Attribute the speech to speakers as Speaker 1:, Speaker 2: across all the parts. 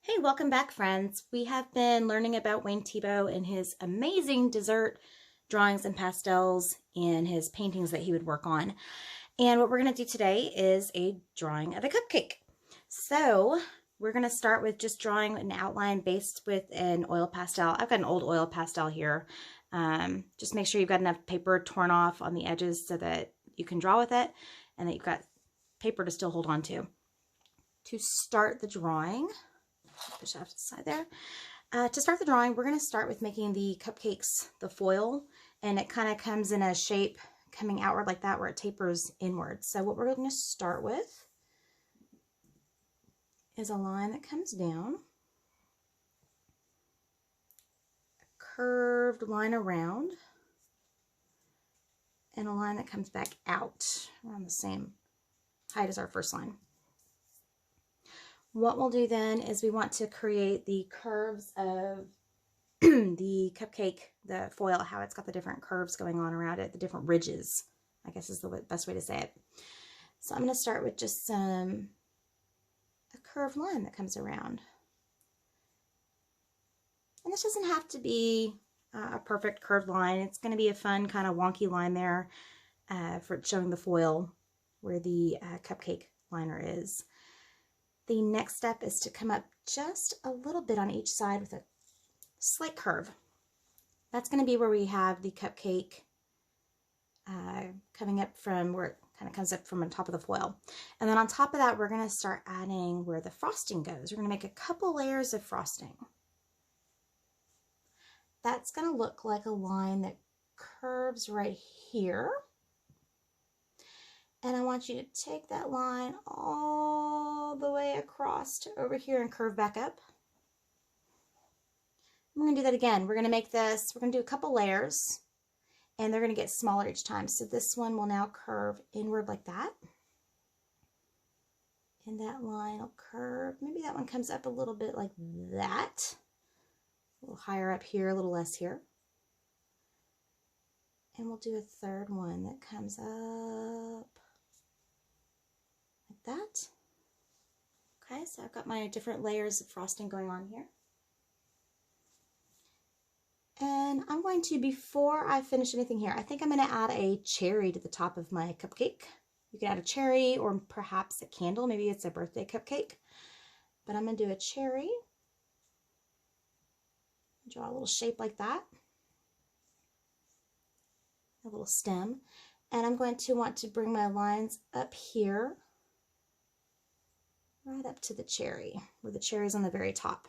Speaker 1: Hey, welcome back, friends. We have been learning about Wayne Thiebaud and his amazing dessert drawings and pastels and his paintings that he would work on. And what we're going to do today is a drawing of a cupcake. So we're going to start with just drawing an outline based with an oil pastel. I've got an old oil pastel here. Just make sure you've got enough paper torn off on the edges so that you can draw with it and that you've got paper to still hold on to. To start the drawing, push off to the side there. To start the drawing, we're going to start with making the cupcakes, the foil, and it kind of comes in a shape coming outward like that where it tapers inward. So what we're going to start with is a line that comes down, a curved line around, and a line that comes back out around the same height as our first line. What we'll do then is we want to create the curves of the cupcake, the foil, how it's got the different curves going on around it, the different ridges, I guess is the best way to say it. So I'm going to start with just a curved line that comes around. And this doesn't have to be a perfect curved line. It's going to be a fun kind of wonky line there for showing the foil where the cupcake liner is. The next step is to come up just a little bit on each side with a slight curve. That's going to be where we have the cupcake coming up from where it kind of comes up from on top of the foil. And then on top of that, we're going to start adding where the frosting goes. We're going to make a couple layers of frosting. That's going to look like a line that curves right here. And I want you to take that line all the way across to over here and curve back up. We're going to do that again. We're going to make this, we're going to do a couple layers, and they're going to get smaller each time. So this one will now curve inward like that. And that line will curve, maybe that one comes up a little bit like that. A little higher up here, a little less here. And we'll do a third one that comes up like that. Okay, so I've got my different layers of frosting going on here. And I'm going to, before I finish anything here, I think I'm going to add a cherry to the top of my cupcake. You can add a cherry or perhaps a candle. Maybe it's a birthday cupcake. But I'm going to do a cherry. Draw a little shape like that. A little stem. And I'm going to want to bring my lines up here. Right up to the cherry, where the cherry's on the very top.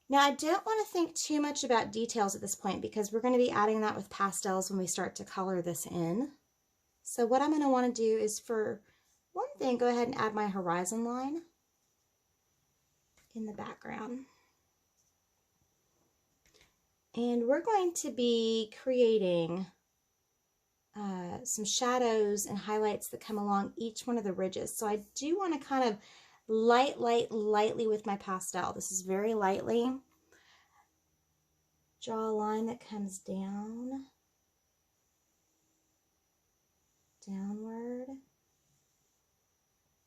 Speaker 1: Now I don't want to think too much about details at this point because we're going to be adding that with pastels when we start to color this in. So what I'm going to want to do is, for one thing, go ahead and add my horizon line in the background. And we're going to be creating some shadows and highlights that come along each one of the ridges. So I do want to kind of lightly with my pastel. This is very lightly. Draw a line that comes down, downward.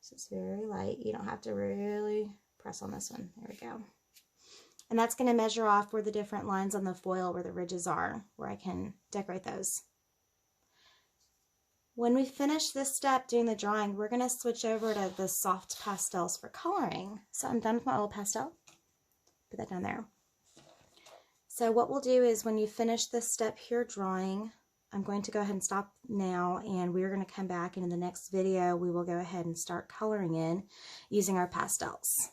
Speaker 1: So it's very light. You don't have to really press on this one. There we go. And that's going to measure off where the different lines on the foil, where the ridges are, where I can decorate those. When we finish this step doing the drawing, we're going to switch over to the soft pastels for coloring. So I'm done with my old pastel. Put that down there. So what we'll do is, when you finish this step here drawing, I'm going to go ahead and stop now, and we're going to come back, and in the next video we will go ahead and start coloring in using our pastels.